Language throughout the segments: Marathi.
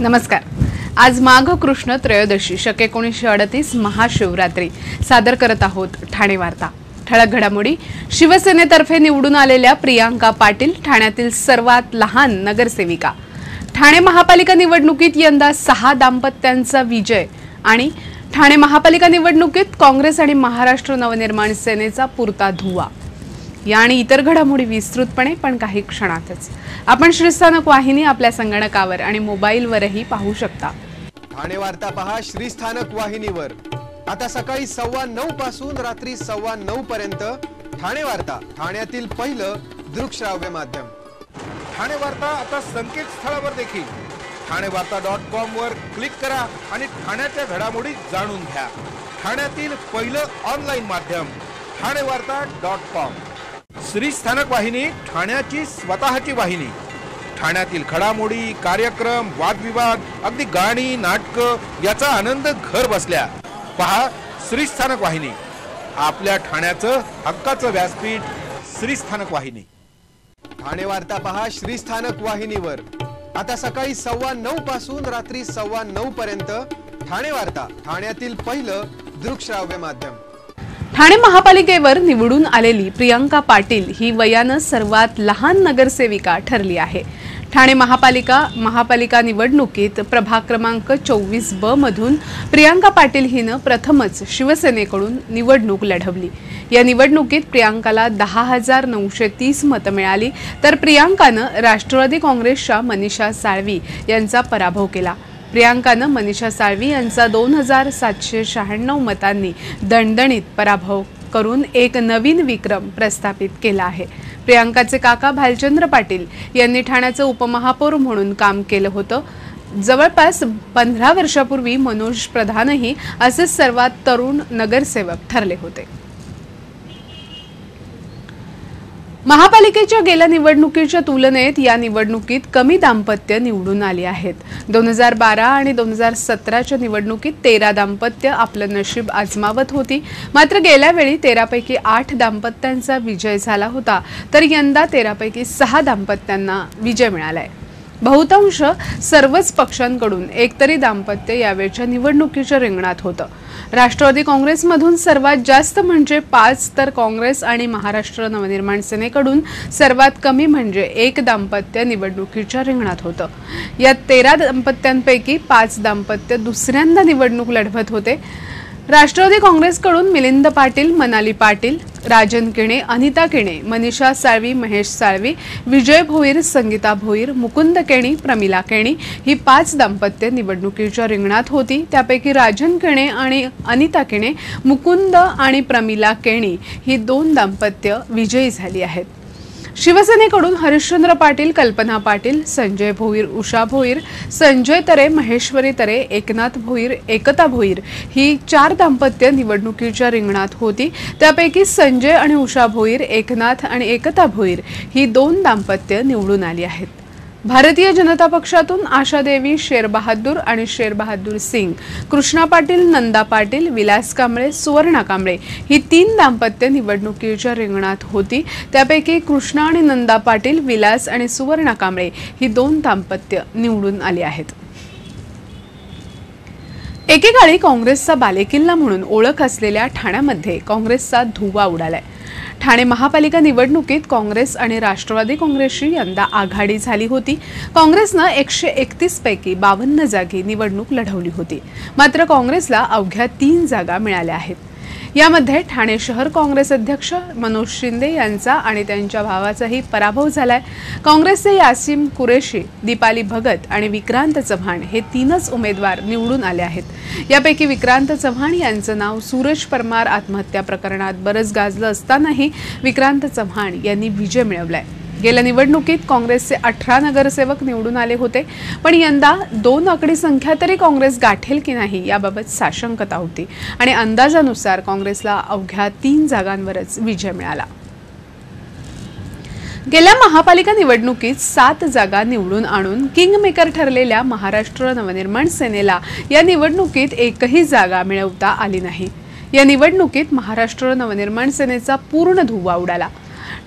नमस्कार। आज माघ कृष्ण त्रयोदशी शके 1938 महाशिवरात्री सादर करत आहोत ठाणे वार्ता। ठळक घडामोडी। शिवसेनेतर्फे निवडून आलेल्या प्रियांका पाटील ठाण्यातील सर्वात लहान नगरसेविका। ठाणे महापालिका निवडणुकीत यंदा 6 दाम्पत्यांचा विजय आणि ठाणे महापालिका निवडणुकीत काँग्रेस आणि महाराष्ट्र नवनिर्माण सेनेचा पुरता धुव्वा। या आणि इतर घडामोडी विस्तृतपणे पण काही क्षणातच आपण श्रीस्थानक वाहिनी आपल्या संगणकावर आणि मोबाईलवरही पाहू शकता। ठाणे वार्ता पहा श्रीस्थानक वाहिनीवर। आता सकाळी 9:15 पासून रात्री 9:15 पर्यंत ठाणे वार्ता, ठाण्यातील पहिलं दृकश्राव्य माध्यम। ठाणे वार्ता आता संकेतस्थळावर देखील ठाणेवार्ता.com वर क्लिक करा आणि ठाण्याच्या घडामोडी जाणून घ्या। ठाण्यातील पहिलं ऑनलाईन माध्यम ठाणेवार्ता.com। श्रीस्थानक वाहिनी, ठाण्याची स्वतःची वाहिनी। ठाण्यातील घडामोडी, कार्यक्रम, वादविवाद, अगदी गाणी, नाटक याचा आनंद घर बसल्या पहा श्रीस्थानक वाहिनी। आपल्या ठाण्याचं हक्काचं व्यासपीठ श्रीस्थानक वाहिनी। ठाणे वार्ता पहा श्रीस्थानक वाहिनीवर। आता सकाळी 9:15 पासून रात्री 9:15 पर्यंत ठाणे वार्ता, ठाण्यातील पहिलं दृकश्राव्य माध्यम। ठाणे महापालिकेवर निवडून आलेली प्रियांका पाटील ही वयाने सर्वात लहान नगरसेविका ठरली आहे। ठाणे महापालिका निवडणुकीत प्रभाग क्रमांक 24B मधून प्रियांका पाटील हिने प्रथमच शिवसेनेकडून निवडणूक लढवली। या निवडणुकीत प्रियांकाला 10,930 मतं मिळाली, तर प्रियांकाने राष्ट्रवादी काँग्रेसच्या मनीषा साळवी यांचा पराभव केला। प्रियांकाने मनीषा साळवी यांचा 2,796 मतांनी दणदणीत पराभव करून एक नवीन विक्रम प्रस्थापित केला आहे। प्रियांकाचे काका भालचंद्र पाटील यांनी ठाण्याचे उपमहापौर म्हणून काम केलं होतं। जवळपास 15 वर्षापूर्वी मनोज प्रधानही असे सर्वात तरुण नगरसेवक ठरले होते। महापालिकेच्या गेल्या निवडणुकीच्या तुलनेत या निवडणुकीत कमी दाम्पत्य निवडून आली आहेत। 2012 आणि 2017च्या निवडणुकीत 13 दाम्पत्य आपलं नशीब आजमावत होती, मात्र गेल्या वेळी 13 पैकी 8 दाम्पत्यांचा विजय झाला होता, तर यंदा 13 पैकी 6 दाम्पत्यांना विजय मिळालाय। बहुतांश सर्वच पक्षांकडून एकतरी दाम्पत्य यावेळच्या निवडणुकीच्या रिंगणात होतं। राष्ट्रवादी काँग्रेसमधून सर्वात जास्त म्हणजे 5, तर काँग्रेस आणि महाराष्ट्र नवनिर्माण सेनेकडून सर्वात कमी म्हणजे 1 दाम्पत्य निवडणुकीच्या रिंगणात होतं। या 13 दाम्पत्यांपैकी 5 दाम्पत्य दुसऱ्यांदा निवडणूक लढवत होते। राष्ट्रवादी काँग्रेसकडून मिलिंद पाटील, मनाली पाटील, राजन किणे, अनिता किणे, मनीषा साळवी, महेश साळवी, विजय भोईर, संगीता भोईर, मुकुंद केणी, प्रमिला केणी ही 5 दाम्पत्य निवडणुकीच्या रिंगणात होती। त्यापैकी राजन किणे आणि अनिता किणे, मुकुंद आणि प्रमिला केणी ही 2 दाम्पत्य विजयी झाली आहेत। शिवसेनेकडून हरिश्चंद्र पाटील, कल्पना पाटील, संजय भोईर, उषा भोईर, संजय तरे, महेश्वरी तरे, एकनाथ भोईर, एकता भोईर ही 4 दाम्पत्य निवडणुकीच्या रिंगणात होती। त्यापैकी संजय आणि उषा भोईर, एकनाथ आणि एकता भोईर ही 2 दाम्पत्य निवडून आली आहेत। भारतीय जनता पक्षातून आशादेवी शेरबहादूर आणि शेरबहादूर सिंग, कृष्णा पाटील, नंदा पाटील, विलास कांबळे, सुवर्णा कांबळे ही 3 दाम्पत्य निवडणुकीच्या रिंगणात होती। त्यापैकी कृष्णा आणि नंदा पाटील, विलास आणि सुवर्णा कांबळे ही 2 दाम्पत्य निवडून आली आहेत। एकेकाळी काँग्रेसचा बालेकिल्ला म्हणून ओळख असलेल्या ठाण्यामध्ये काँग्रेसचा धुव्वा उडालाय। ठाणे महापालिका निवडणुकीत काँग्रेस आणि राष्ट्रवादी काँग्रेसची यंदा आघाडी झाली होती। काँग्रेसने 131 पैकी 52 जागी निवडणूक लढवली होती, मात्र काँग्रेसला अवघ्या 3 जागा मिळाल्या आहेत। यामध्ये ठाणे शहर काँग्रेस अध्यक्ष मनोज शिंदे यांचा आणि त्यांच्या भावाचाही पराभव झालाय। काँग्रेसचे यासिम कुरेशी, दीपाली भगत आणि विक्रांत चव्हाण हे 3च उमेदवार निवडून आले आहेत। यापैकी विक्रांत चव्हाण यांचं नाव सूरज परमार आत्महत्या प्रकरणात बरंच गाजलं असतानाही विक्रांत चव्हाण यांनी विजय मिळवलाय। गेल्या निवडणुकीत काँग्रेसचे 18 नगरसेवक निवडून आले होते, पण यंदा 2 आकडी संख्या तरी काँग्रेस गाठेल की नाही याबाबत साशंकता होती आणि अंदाजानुसार काँग्रेसला अवघ्या 3 जागांवरच विजय मिळाला। गेल्या महापालिका निवडणुकीत 7 जागा निवडून आणून किंगमेकर ठरलेल्या महाराष्ट्र नवनिर्माण सेनेला या निवडणुकीत एकही जागा मिळवता आली नाही। या निवडणुकीत महाराष्ट्र नवनिर्माण सेनेचा पूर्ण धुव्वा उडाला।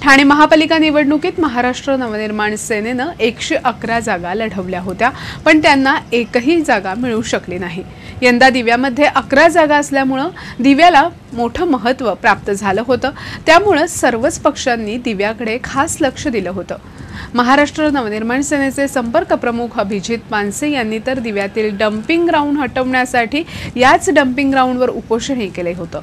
ठाणे महापालिका निवडणुकीत महाराष्ट्र नवनिर्माण सेनेनं 111 जागा लढवल्या होत्या, पण त्यांना एकही जागा मिळू शकली नाही। यंदा दिव्यामध्ये 11 जागा असल्यामुळे दिव्याला मोठं महत्त्व प्राप्त झालं होतं, त्यामुळे सर्वच पक्षांनी दिव्याकडे खास लक्ष दिलं होतं। महाराष्ट्र नवनिर्माण सेनेचे संपर्क प्रमुख अभिजित मानसे यांनी तर दिव्यातील डम्पिंग ग्राउंड हटवण्यासाठी याच डम्पिंग ग्राउंडवर उपोषणही केले होतं।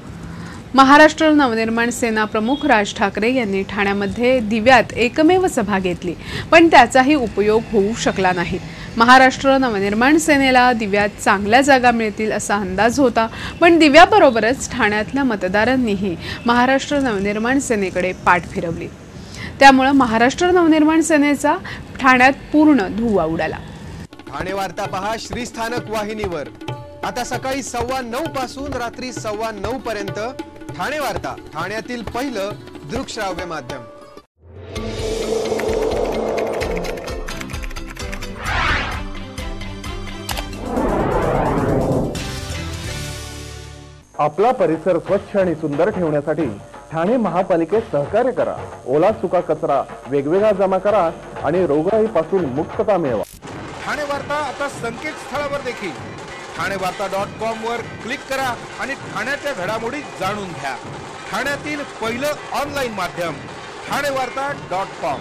महाराष्ट्र नवनिर्माण सेना प्रमुख राज ठाकरे यांनी ठाण्यामध्ये दिव्यात एकमेव सभा घेतली, पण त्याचाही उपयोग होऊ शकला नाही। महाराष्ट्र नवनिर्माण सेनेला दिव्यात चांगल्या जागा मिळतील असा अंदाज होता, पण दिव्याबरोबरच ठाण्यातल्या मतदारांनीही महाराष्ट्र नवनिर्माण सेनेकडे पाठ फिरवली। त्यामुळे महाराष्ट्र नवनिर्माण सेनेचा ठाण्यात पूर्ण धुव्वा उडाला। ठाणे वार्ता पहा श्रीस्थानक वाहिनीवर। आता सकाळी 9:15 पासून रात्री 9:15 पर्यंत ठाणे वार्ता, ठाण्यातील पहिलं दृकश्राव्य माध्यम। आपला परिसर स्वच्छ आणि सुंदर ठेवण्यासाठी ठाणे महापालिकेत सहकार्य करा। ओला सुका कचरा वेगवेगळा जमा करा आणि रोगराईपासून मुक्तता मिळवा। ठाणे वार्ता आता संकेतस्थळावर देखील ठाणेवार्ता.com वर क्लिक करा आणि ठाण्याच्या घडामोडी जाणून घ्या। ठाण्यातील पहिलं ऑनलाईन माध्यम ठाणेवार्ता.com।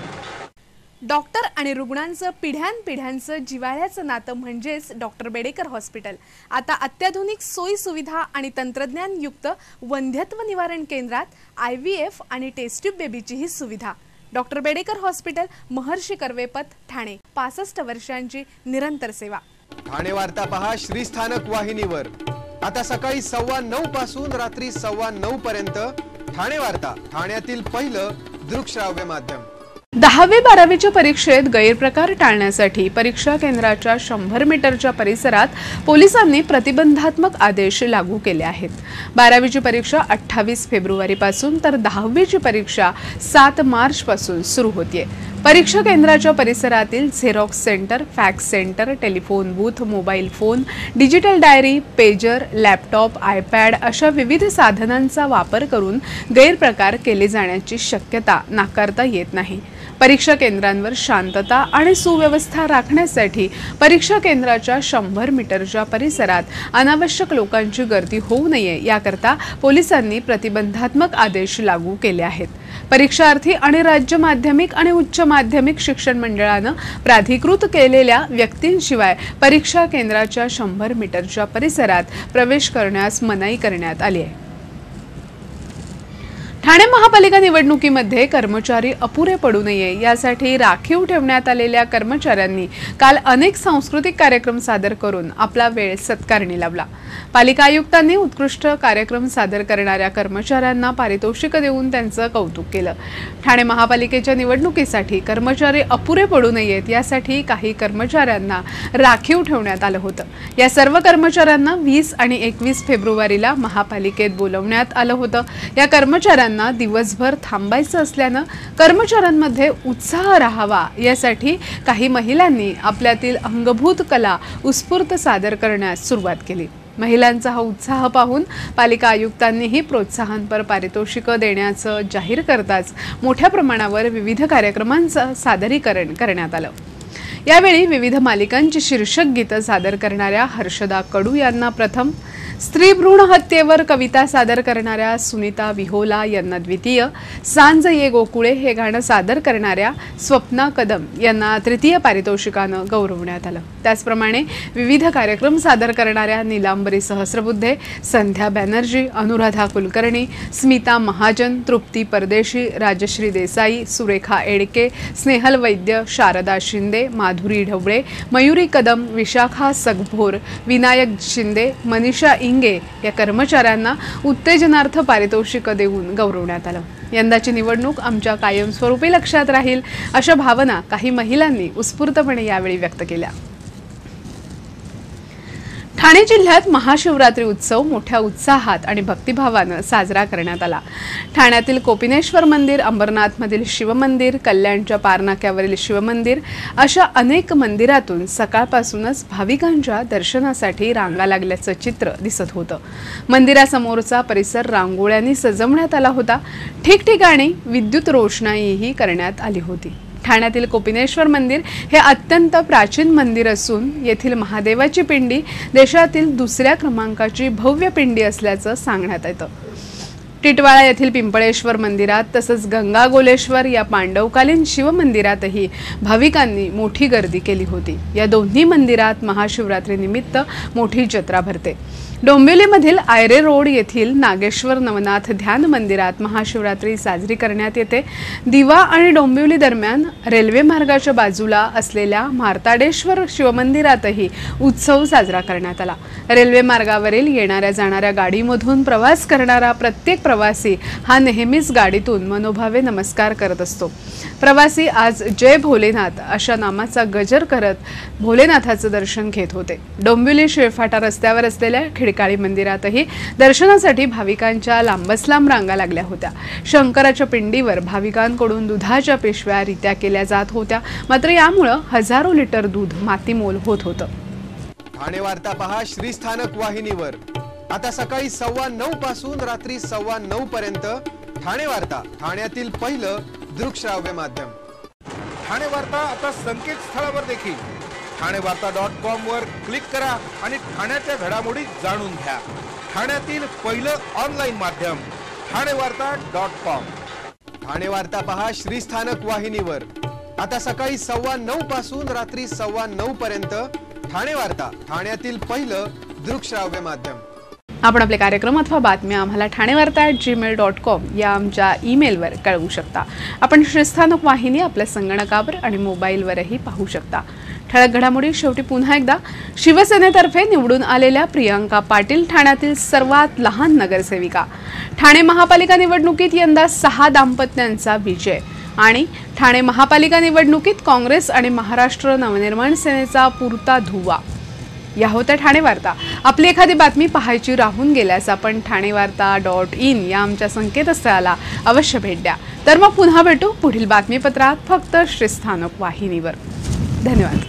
डॉक्टर आणि रुग्णांचं पिढ्यानपिढ्यांचं जिव्हाळ्याचं नातं म्हणजेच डॉक्टर बेडेकर हॉस्पिटल आता अत्याधुनिक सोयी सुविधा आणि तंत्रज्ञानयुक्त वंध्यत्व निवारण केंद्रात IVF आणि टेस्ट ट्यूब बेबीचीही सुविधा। डॉक्टर बेडेकर हॉस्पिटल, महर्षी कर्वेपथ, ठाणे। 65 वर्षांची निरंतर सेवा। ठाणे वार्ता पहा श्रीस्थानक वाहिनीवर। आता सकाळी 9:15 पासून रात्री 9:15 पर्यंत ठाणे वार्ता, ठाण्यातील पहिलं दृकश्राव्य माध्यम। 10वी-12वीच्या परीक्षेत गैरप्रकार टाळण्यासाठी परीक्षा केंद्राच्या 100 मीटरच्या परिसरात पोलिसांनी प्रतिबंधात्मक आदेश लागू केले आहेत। 12वीची परीक्षा 28 फेब्रुवारीपासून तर 10वीची परीक्षा 7 मार्चपासून सुरू होतीये। परीक्षा केंद्राच्या परिसरातील Xerox centre, fax centre, telephone booth, mobile phone, digital diary, pager, laptop, iPad अशा विविध साधनांचा वापर करून गैरप्रकार केले जाण्याची शक्यता नाकारता येत नाही। परीक्षा केंद्रांवर शांतता आणि सुव्यवस्था राखण्यासाठी परीक्षा केंद्राच्या 100 मीटरच्या परिसरात अनावश्यक लोकांची गर्दी होऊ नये याकरता पोलिसांनी प्रतिबंधात्मक आदेश लागू केले आहेत। परीक्षार्थी आणि राज्य माध्यमिक आणि उच्च माध्यमिक शिक्षण मंडळानं प्राधिकृत केलेल्या व्यक्तींशिवाय परीक्षा केंद्राच्या 100 मीटरच्या परिसरात प्रवेश करण्यास मनाई करण्यात आली आहे। ठाणे महापालिका निवडणुकीमध्ये कर्मचारी अपुरे पडू नये यासाठी राखीव ठेवण्यात आलेल्या कर्मचाऱ्यांनी काल अनेक सांस्कृतिक कार्यक्रम सादर करून आपला वेळ सत्कारणी लावला। पालिका आयुक्तांनी उत्कृष्ट कार्यक्रम सादर करणाऱ्या कर्मचाऱ्यांना पारितोषिक देऊन त्यांचं कौतुक केलं। ठाणे महापालिकेच्या निवडणुकीसाठी कर्मचारी अपुरे पडू नयेत यासाठी काही कर्मचाऱ्यांना राखीव ठेवण्यात आलं होतं। या सर्व कर्मचाऱ्यांना 20 आणि 21 फेब्रुवारीला महापालिकेत बोलवण्यात आलं होतं। या कर्मचाऱ्यांना दिवसभर थांबायचं असल्यानं कर्मचाऱ्यांमध्ये उत्साह राहावा यासाठी काही महिलांनी आपल्यातील अंगभूत कला उत्स्फूर्त सादर करण्यास सुरुवात केली। महिलांचा हा उत्साह पाहून पालिका आयुक्तांनीही प्रोत्साहनपर पारितोषिक देण्याचं जाहीर करताच मोठ्या प्रमाणावर विविध कार्यक्रमांचं सादरीकरण करण्यात आलं। यावेळी विविध मालिकांची शीर्षक गीतं सादर करणाऱ्या हर्षदा कडू यांना प्रथम, स्त्री भ्रूण हत्येवर कविता सादर करणाऱ्या सुनीता विहोला यांना द्वितीय, सांज ये गोकुळे हे गाणं सादर करणाऱ्या स्वप्ना कदम यांना तृतीय पारितोषिकानं गौरवण्यात आलं। त्याचप्रमाणे विविध कार्यक्रम सादर करणाऱ्या नीलांबरी सहस्रबुद्धे, संध्या बॅनर्जी, अनुराधा कुलकर्णी, स्मिता महाजन, तृप्ती परदेशी, राजश्री देसाई, सुरेखा एडके, स्नेहल वैद्य, शारदा शिंदे, माधुरी ढवळे, मयुरी कदम, विशाखा सगभोर, विनायक शिंदे, मनीषा इंगे या कर्मचाऱ्यांना उत्तेजनार्थ पारितोषिक देऊन गौरवण्यात आलं। यंदाची निवडणूक आमच्या कायमस्वरूपी लक्षात राहील अशा भावना काही महिलांनी उत्स्फूर्तपणे यावेळी व्यक्त केल्या। ठाणे जिल्ह्यात महाशिवरात्री उत्सव मोठ्या उत्साहात आणि भक्तिभावानं साजरा करण्यात आला। ठाण्यातील कोपिनेश्वर मंदिर, अंबरनाथमधील शिवमंदिर, कल्याणच्या पारनाक्यावरील शिवमंदिर अशा अनेक मंदिरातून सकाळपासूनच भाविकांच्या दर्शनासाठी रांगा लागल्याचं चित्र दिसत होतं। मंदिरासमोरचा परिसर रांगोळ्यांनी सजवण्यात आला होता। ठिकठिकाणी विद्युत रोषणाईही करण्यात आली होती। ठाण्यातील कोपिनेश्वर मंदिर हे अत्यंत प्राचीन मंदिर असून येथील महादेवाची पिंडी देशातील दुसऱ्या क्रमांकाची भव्य पिंडी असल्याचं सांगण्यात येतं। टिटवाळा येथील पिंपळेश्वर मंदिरात तसंच गंगागोलेश्वर या पांडवकालीन शिवमंदिरातही भाविकांनी मोठी गर्दी केली होती। या दोन्ही मंदिरात महाशिवरात्रीनिमित्त मोठी जत्रा भरते। डोंबिवलीमधील आयरे रोड येथील नागेश्वर नवनाथ ध्यान मंदिरात महाशिवरात्री साजरी करण्यात येते। दिवा आणि डोंबिवली दरम्यान रेल्वे मार्गाच्या बाजूला असलेल्या मार्ताडेश्वर शिवमंदिरातही उत्सव साजरा करण्यात आला। रेल्वे मार्गावरील येणाऱ्या जाणाऱ्या गाडीमधून प्रवास करणारा प्रत्येक प्रवासी हा नेहमीच गाडीतून मनोभावे नमस्कार करत असतो। प्रवासी आज जय भोलेनाथ अशा नामाचा गजर करत भोलेनाथाचं दर्शन घेत होते। डोंबिवली शिळफाटा रस्त्यावर असलेल्या खिडकाळी मंदिरातही दर्शनासाठी भाविकांच्या लांबच लांब रांगा लागल्या होत्या। शंकराच्या पिंडीवर भाविकांकडून दुधाच्या पिशव्या रित्या केल्या जात होत्या, मात्र यामुळे हजारो लिटर दूध मातीमोल होत होतं। ठाणे वार्ता पहा श्रीस्थानक वाहिनीवर। आता सकाळी 9:15 पासून रात्री 9:15 पर्यंत ठाणे वार्ता, ठाण्यातील पहिलं दृकश्राव्य माध्यम। ठाणे वार्ता आता संकेतस्थळावर देखील ठाणेवार्ता.com वर क्लिक करा आणि ठाण्याच्या घडामोडी जाणून घ्या। ठाण्यातील पहिलं ऑनलाईन माध्यम ठाणेवार्ता.com। ठाणे वार्ता पहा श्रीस्थानक वाहिनीवर। आता सकाळी 9:15 पासून रात्री 9:15 पर्यंत ठाणे वार्ता, ठाण्यातील पहिलं दृकश्राव्य माध्यम। आपण आपले कार्यक्रम अथवा बातम्या आम्हाला ठाणेवार्ता@gmail.com या आमच्या ईमेलवर कळवू शकता। आपण श्रीस्थानक वाहिनी आपल्या संगणकावर आणि मोबाईलवरही पाहू शकता। ठळक घडामोडी शेवटी पुन्हा एकदा, शिवसेनेतर्फे निवडून आलेल्या प्रियांका पाटील ठाण्यातील सर्वात लहान नगरसेविका। ठाणे महापालिका निवडणुकीत यंदा 6 दाम्पत्यांचा विजय आणि ठाणे महापालिका निवडणुकीत काँग्रेस आणि महाराष्ट्र नवनिर्माण सेनेचा पुरता धुव्वा। या होत्या ठाणे वार्ता। आपली एखादी बातमी पाहायची राहून गेल्यास आपण ठाणेवार्ता.in या आमच्या संकेतस्थळाला अवश्य भेट द्या। तर मग पुन्हा भेटू पुढील बातमीपत्रात फक्त श्रीस्थानक वाहिनीवर। धन्यवाद।